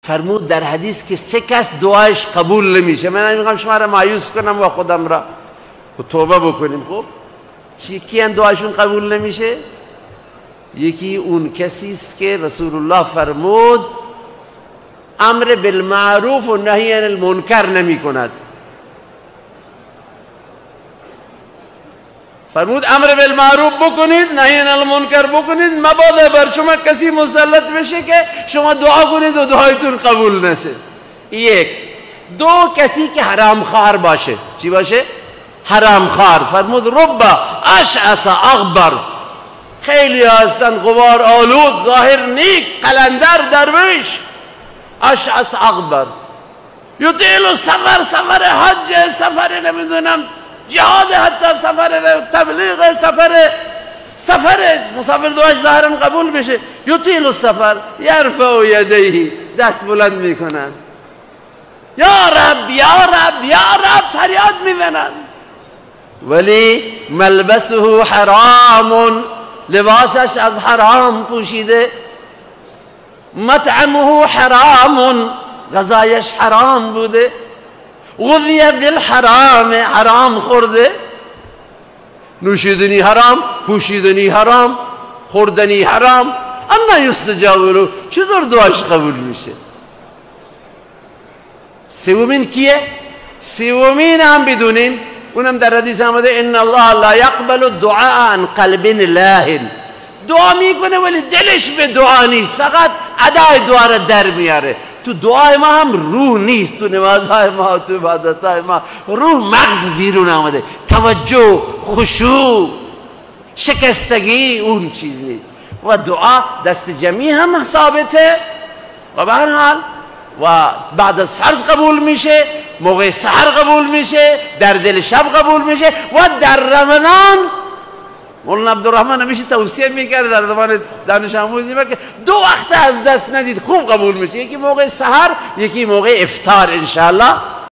فرمود در حدیث که 3 کس دعایش قبول نمیشه. من نمیخوام شما را مایوس کنم و خودم را توبه بکنیم. خب کیان دعایشون قبول نمیشه؟ یکی اون کسی است که رسول الله فرمود امر بالمعروف و نهی عن المنکر نمی کند. فرمود امر بالمعروف بکنید، نهی عن المنکر بکنید، مبادا بر شما کسی مسلط بشه که شما دعا کنید و دعایتون قبول نشه. 1. 2 کسی که حرام خوار باشه. چی باشه؟ حرام خوار. فرمود رب اشعث اغبر، خیلی هستن غبار آلود، ظاهر نیک، قلندر، درویش، اشعث اغبر، یطیل سفر، سفر حج، سفر نمیدونم جهاد، حتی سفر تبلیغ، سفر مسافر دعاش ظاهرا قبول میشه. یطیل السفر، یرفع یدیه، دست بلند میکنن، یا رب یا رب یا رب فریاد میزنن. ولی ملبسه حرام، لباسش از حرام پوشیده، مطعمه حرام، غذایش حرام بوده، غذی بالحرام، حرام خورده، نوشیدنی حرام، پوشیدنی حرام، خوردنی حرام. اما یستجاب له، چطور دعاش قبول میشه؟ 3 کیه؟ 3 هم بدونین، اونم در حدیث آمده ان الله لا یقبل الدعاء عن قلب لاهن. دعا میکنه ولی دلش به دعا نیست، فقط ادای دعا را در میاره. تو دعای ما هم روح نیست، تو نمازهای ما، تو عبادتهای ما روح، مغز بیرون آمده، توجه، خشوع، شکستگی، اون چیز نیست. و دعا دست جمعی هم ثابته و به هر حال و بعد از فرض قبول میشه، موقع سحر قبول میشه، در دل شب قبول میشه و در رمضان. مولانا عبدالرحمن همیشه توصیه میکرد در زمان دانش آموزی ما که 2 وقت از دست ندید، خوب قبول میشه، یکی موقع سحر، یکی موقع افطار. انشاءالله